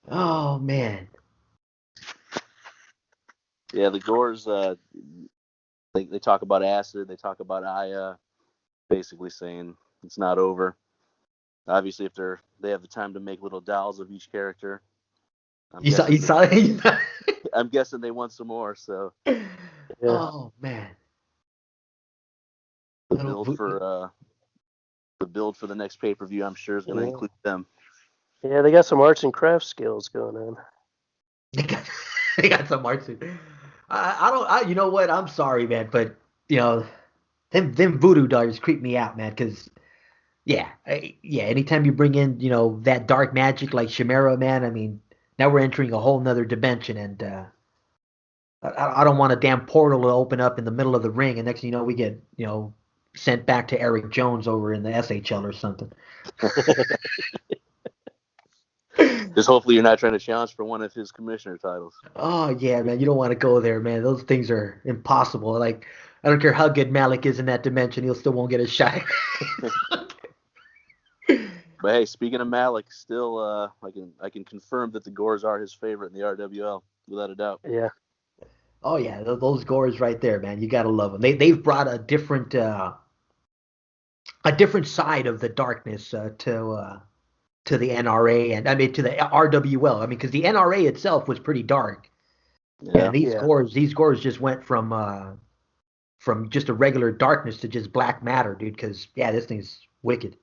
Oh man. Yeah, the Gores. They talk about acid. They talk about Aya, basically saying it's not over. Obviously, if they have the time to make little dolls of each character, I'm You saw guessing you saw it? I'm guessing they want some more. So Yeah. Oh man. the Little build for the next pay per view, I'm sure, is going to Yeah. include them. Yeah, they got some arts and crafts skills going on. they got, they got some arts. I don't you know what? I'm sorry, man, but you know, them voodoo dolls creep me out, man, because yeah, anytime you bring in, that dark magic like Chimera, man, I mean, now we're entering a whole nother dimension, and I don't want a damn portal to open up in the middle of the ring, and next thing you know, we get, sent back to Eric Jones over in the SHL or something. Just hopefully you're not trying to challenge for one of his commissioner titles. Oh yeah, man, you don't want to go there, man. Those things are impossible. Like, I don't care how good Malik is in that dimension, he'll still won't get a shot. But hey, speaking of Malik, still I can confirm that the Gores are his favorite in the RWL without a doubt. Yeah. Oh yeah, those Gores right there, man. You gotta love them. They've brought a different side of the darkness to the NRA, and I mean to the RWL. I mean, because the NRA itself was pretty dark, Yeah. and these Yeah. Gores just went from just a regular darkness to just black matter, dude. Because yeah, this thing's wicked.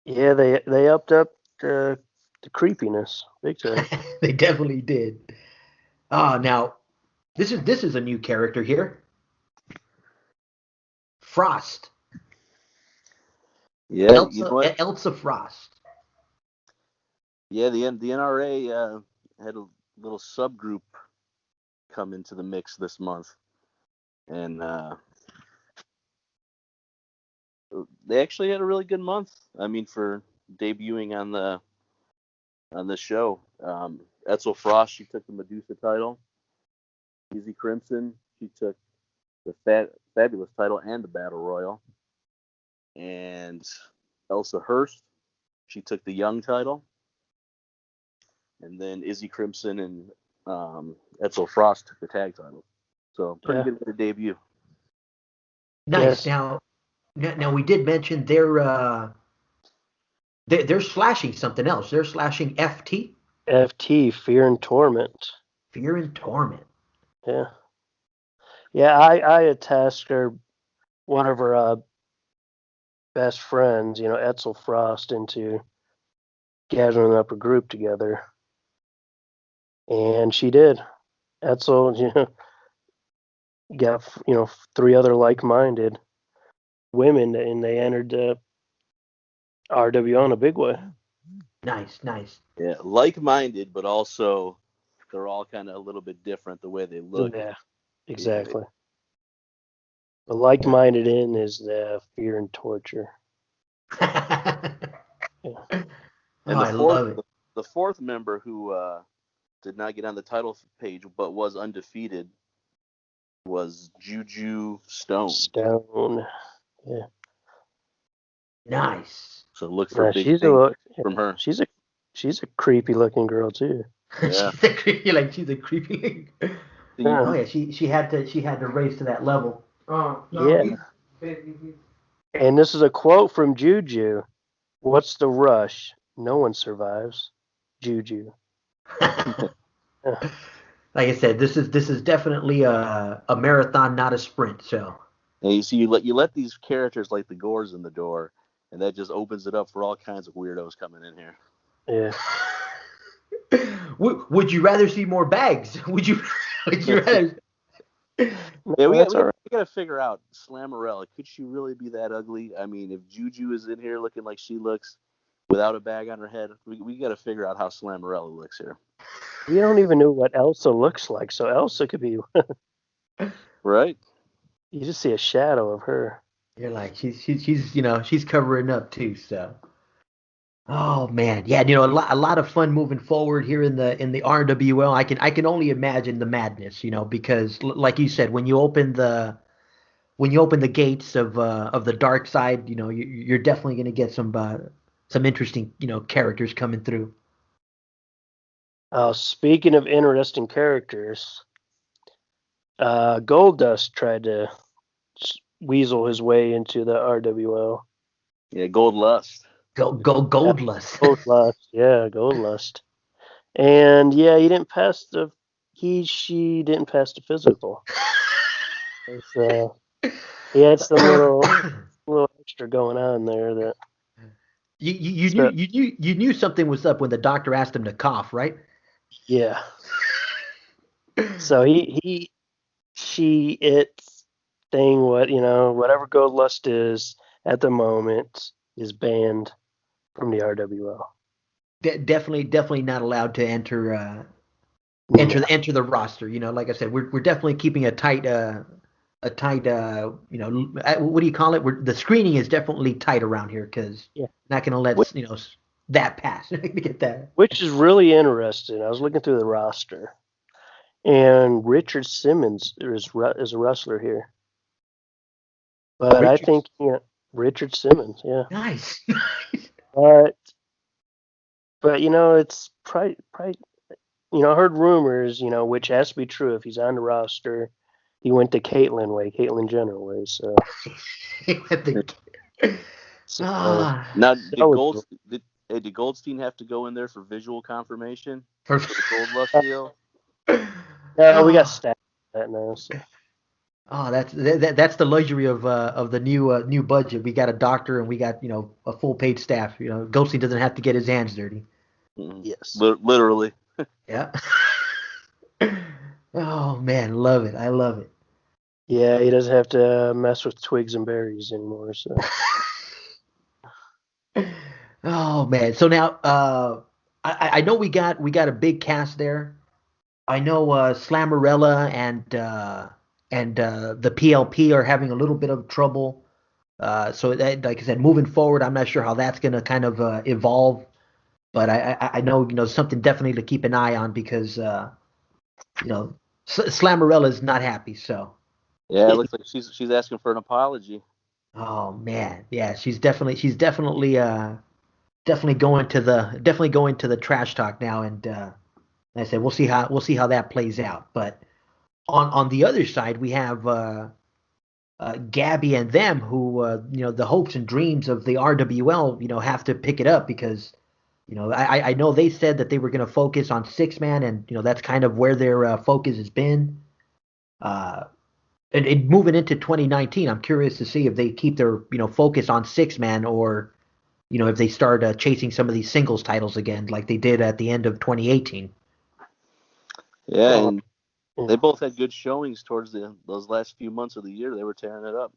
Yeah, they upped up the creepiness big time. They definitely did. Now this is a new character here, Frost. Yeah, you know what? Elsa Frost. Yeah, the NRA had a little subgroup come into the mix this month, and they actually had a really good month. I mean, for debuting on the show, Etzel Frost, she took the Medusa title. Easy Crimson, she took the Fabulous title and the Battle Royal. And Elsa Hurst, she took the Young title. And then Izzy Crimson and Etzel Frost took the tag title. So pretty good for the debut. Nice. Yes. Now we did mention they're slashing something else. They're slashing FT, FT, Fear and Torment. Fear and Torment. Yeah. Yeah, I had tasked her, one of her best friends, Etzel Frost, into gathering up a group together. And she did. Etzel, got, 3 other like-minded women, and they entered RWO in a big way. Nice. Yeah, like-minded, but also they're all kind of a little bit different the way they look. Yeah, exactly. The like-minded in is the fear and torture. Yeah. And I love it. The fourth member who did not get on the title page but was undefeated was Juju Stone. Yeah. Nice. So look for big things from her. She's a creepy looking girl too. Yeah. she's a creepy. Yeah. Oh yeah, she had to raise to that level. No, Yeah. And this is a quote from Juju. What's the rush? No one survives. Juju. Like I said, this is definitely a marathon, not a sprint. So. And you see, you let these characters like the Gores in the door, and that just opens it up for all kinds of weirdos coming in here. Yeah. Would you rather see more bags? Would you rather? Yeah, we got to figure out Slammerella. Could she really be that ugly? I mean, if Juju is in here looking like she looks without a bag on her head, we got to figure out how Slammerella looks here. We don't even know what Elsa looks like, so Elsa could be. Right. You just see a shadow of her. You're like she's covering up too. So. Oh man, yeah, a lot of fun moving forward here in the RWL. I can only imagine the madness, because like you said, when you open the gates of the dark side, you're definitely going to get some interesting, characters coming through. Speaking of interesting characters, Goldust tried to weasel his way into the RWO. Yeah, Gold Lust. Goldlust. Goldlust, yeah, Goldlust. And yeah, she didn't pass the physical. He had some little extra going on there that You knew something was up when the doctor asked him to cough, right? yeah. So it's thing whatever Goldlust is at the moment is banned from the RWO. Definitely not allowed to enter the roster. Like I said, we're definitely keeping a tight what do you call it? The screening is definitely tight around here because not going to let that pass. Get that. Which is really interesting. I was looking through the roster, and Richard Simmons is a wrestler here. But I think Richard Simmons, yeah. Nice. But it's probably I heard rumors, which has to be true if he's on the roster. He went the Caitlyn Jenner way, so. Now, did Goldstein have to go in there for visual confirmation for the Goldlust deal? No, we got stacked that now. So. Oh, that's the luxury of the new budget. We got a doctor and we got a full paid staff. Goldstein doesn't have to get his hands dirty. Yes, literally. Yeah. Oh man, love it. I love it. Yeah, he doesn't have to mess with twigs and berries anymore. So. Oh man. So now, I know we got a big cast there. I know Slammerella and the PLP are having a little bit of trouble. So like I said, moving forward, I'm not sure how that's going to kind of evolve. But I know something definitely to keep an eye on because Slammerella is not happy. So yeah, it looks like she's asking for an apology. Oh man, yeah, she's definitely going to the trash talk now, and like I said, we'll see how that plays out. But on the other side, we have Gabby and them who the hopes and dreams of the RWL have to pick it up because. I know they said that they were going to focus on 6-man, and that's kind of where their focus has been. And moving into 2019, I'm curious to see if they keep their focus on 6-man or if they start chasing some of these singles titles again, like they did at the end of 2018. Yeah, and they both had good showings towards those last few months of the year. They were tearing it up.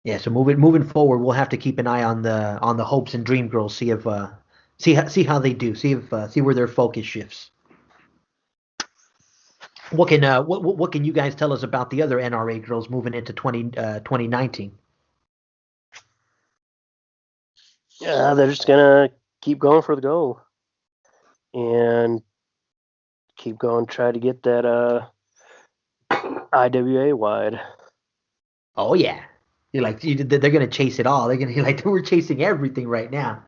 Yeah, so moving forward, we'll have to keep an eye on the Hopes and Dream Girls, see how they do, see where their focus shifts. What can you guys tell us about the other NRA girls moving into 2019? Yeah, they're just gonna keep going for the goal and keep going, try to get that IWA wide. Oh yeah. They're going to chase it all. They're going to we're chasing everything right now.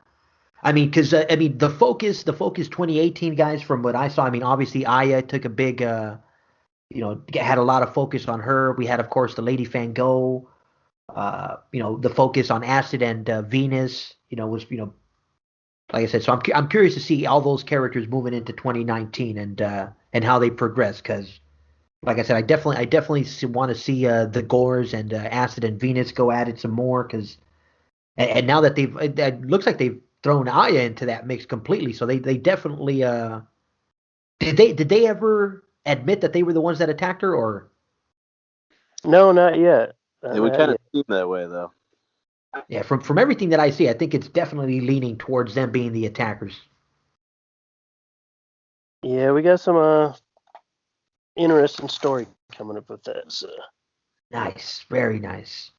I mean, because the focus 2018 guys, from what I saw, I mean, obviously Aya took a big, had a lot of focus on her. We had, of course, the Lady Fango. The focus on Acid and Venus. Was like I said. So I'm curious to see all those characters moving into 2019 and how they progress because. Like I said, I definitely want to see the Gores and Acid and Venus go at it some more because, and now that it looks like they've thrown Aya into that mix completely. So they definitely did they ever admit that they were the ones that attacked her or? No, not yet. It would kind of seem that way though. Yeah, from everything that I see, I think it's definitely leaning towards them being the attackers. Yeah, we got some interesting story coming up with that. So. Nice, very nice.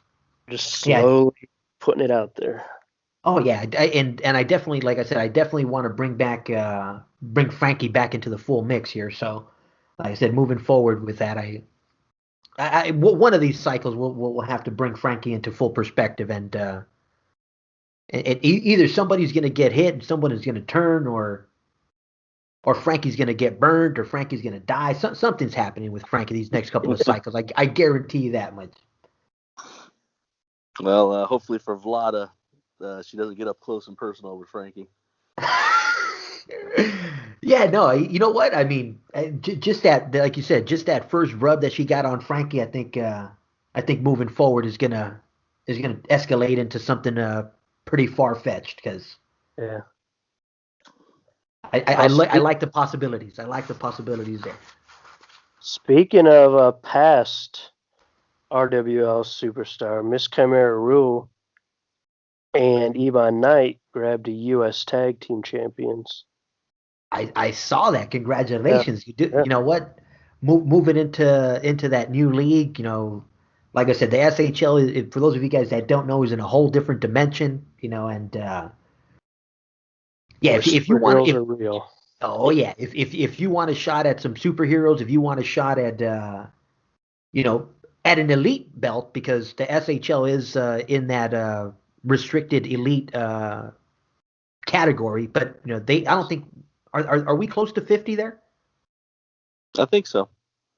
Just slowly putting it out there. Oh yeah, and I definitely, like I said, I definitely want to bring Frankie back into the full mix here. So, like I said, moving forward with that, one of these cycles we'll have to bring Frankie into full perspective and Either somebody's going to get hit and someone is going to turn, or Frankie's going to get burned, or Frankie's going to die. Something's happening with Frankie these next couple of cycles. I guarantee you that much. Well, hopefully for Vlada, she doesn't get up close and personal with Frankie. Yeah, no, you know what? I mean, just that, like you said, just that first rub that she got on Frankie, I think moving forward is gonna escalate into something pretty far fetched because Yeah. I like the possibilities. I like the possibilities there. Speaking of a past RWL superstar, Miss Chimera Rule and Ebon Knight grabbed the U.S. Tag Team Champions. I saw that. Congratulations. Yeah. You know what? Moving into that new league, you know, like I said, the SHL, for those of you guys that don't know, is in a whole different dimension, you know, and yeah, if you want, are real. oh yeah, if you want a shot at some superheroes, if you want a shot at you know, at an elite belt, because the SHL is in that restricted elite category, but you know, I don't think are we close to 50 there? I think so.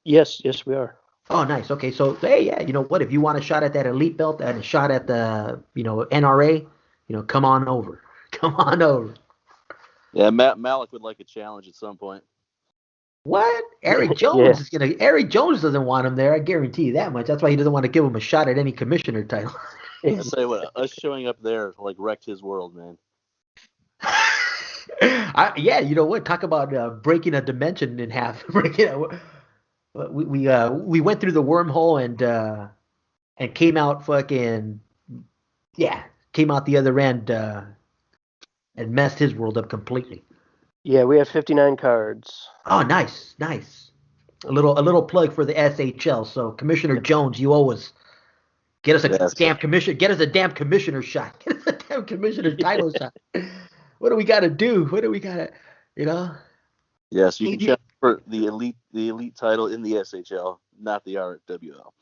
Yes, we are. Oh, nice. Okay, so hey, yeah, you know what? If you want a shot at that elite belt and a shot at the, you know, NRA, you know, come on over. Come on over. Yeah, Malik would like a challenge at some point. What? Eric Jones is gonna. Eric Jones doesn't want him there. I guarantee you that much. That's why he doesn't want to give him a shot at any commissioner title. I say what, us showing up there like wrecked his world, man. Yeah, you know what? Talk about breaking a dimension in half. We went through the wormhole and came out fucking, yeah, came out the other end and messed his world up completely. Yeah, we have 59 cards. Oh, nice. A little plug for the SHL. So Commissioner Jones, you always get us a damn commissioner. Get us a damn commissioner shot. Get us a damn commissioner title shot. What do we got to do? What do we got to, you know? Yeah, so you can check for the elite title in the SHL, not the RWL.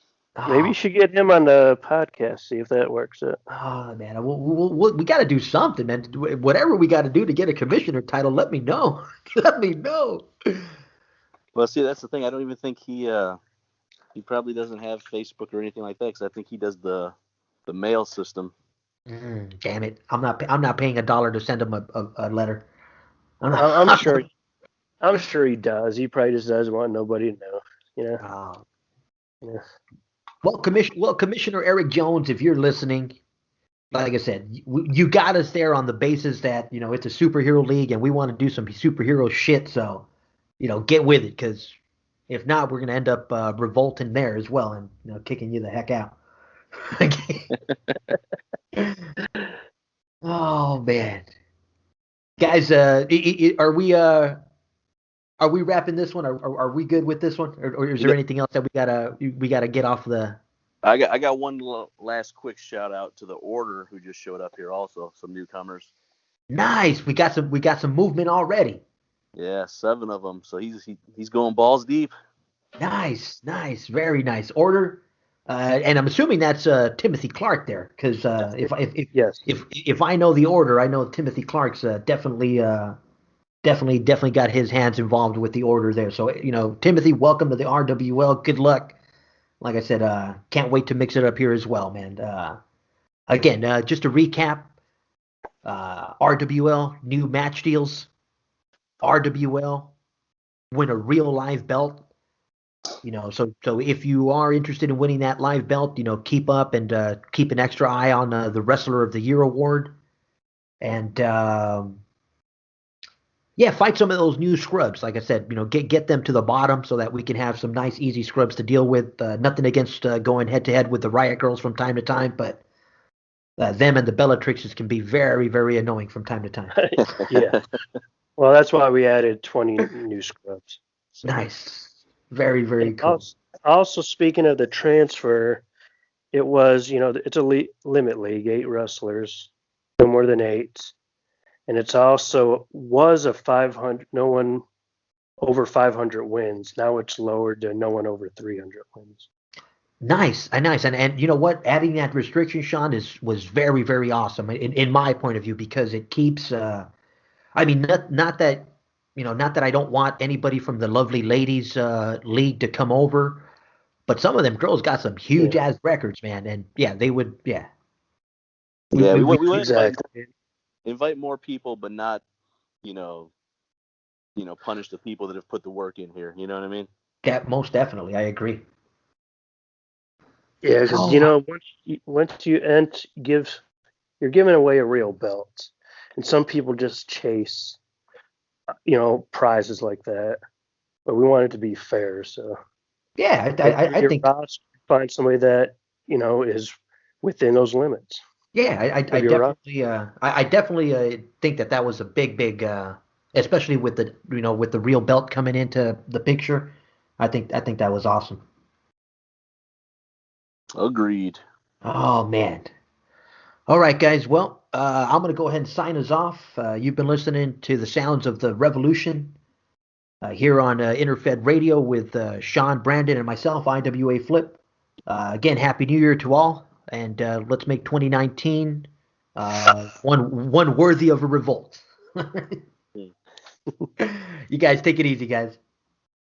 Maybe you should get him on the podcast, see if that works out. Oh, man. We got to do something, man. Whatever we got to do to get a commissioner title, let me know. Let me know. Well, see, that's the thing. I don't even think he probably doesn't have Facebook or anything like that, because I think he does the mail system. Damn it! I'm not paying $1 to send him a letter. I'm sure he does. He probably just doesn't want nobody to know. You know. Yeah. Well, Commissioner Eric Jones, if you're listening, like I said, you got us there on the basis that, you know, it's a superhero league and we want to do some superhero shit. So, you know, get with it, because if not, we're gonna end up revolting there as well and, you know, kicking you the heck out. Oh man, guys, are we wrapping this one? Are we good with this one, or is there anything else that we gotta get off the? I got one last quick shout out to the Order, who just showed up here. Also, some newcomers. Nice, we got some movement already. Yeah, 7 of them. So he's going balls deep. Nice, very nice. Order. And I'm assuming that's Timothy Clark there, because if I know the Order, I know Timothy Clark's definitely got his hands involved with the Order there. So, you know, Timothy, welcome to the RWL. Good luck. Like I said, can't wait to mix it up here as well, man. Again, just to recap, RWL new match deals. RWL win a real live belt. You know, so if you are interested in winning that live belt, you know, keep up and keep an extra eye on the Wrestler of the Year award, and yeah, fight some of those new scrubs. Like I said, you know, get them to the bottom so that we can have some nice, easy scrubs to deal with. Nothing against going head to head with the Riot Girls from time to time, but them and the Bellatrixes can be very, very annoying from time to time. Yeah. Well, that's why we added 20 new scrubs. So. Nice. Very, very cool. Also, speaking of the transfer, it was, you know, it's a limit league, 8 wrestlers, no more than 8. And it's also was a 500, no one over 500 wins. Now it's lowered to no one over 300 wins. Nice, nice, and you know what? Adding that restriction, Sean, was very very awesome in my point of view because it keeps. I mean, not that not that I don't want anybody from the lovely ladies league to come over, but some of them girls got some huge Yeah, ass records, man, and yeah, they would. Yeah, Yeah, we we want to exactly. invite more people, but not you know punish the people that have put the work in here. You know what I mean? most definitely, I agree. Yeah, because Oh, once you you're giving away a real belt, and some people just chase prizes like that. But we want it to be fair, so yeah, go through I your think roster, find somebody that is within those limits yeah, of your roster. I definitely think that was a big, especially with the with the real belt coming into the picture. I think that was awesome. Agreed. Oh man. All right, guys. Well, I'm gonna go ahead and sign us off. You've been listening to the sounds of the revolution here on Interfed Radio with Sean Brandon and myself, IWA Flip. Again, Happy New Year to all, and let's make 2019 one worthy of a revolt. You guys take it easy, guys.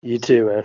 You too, man.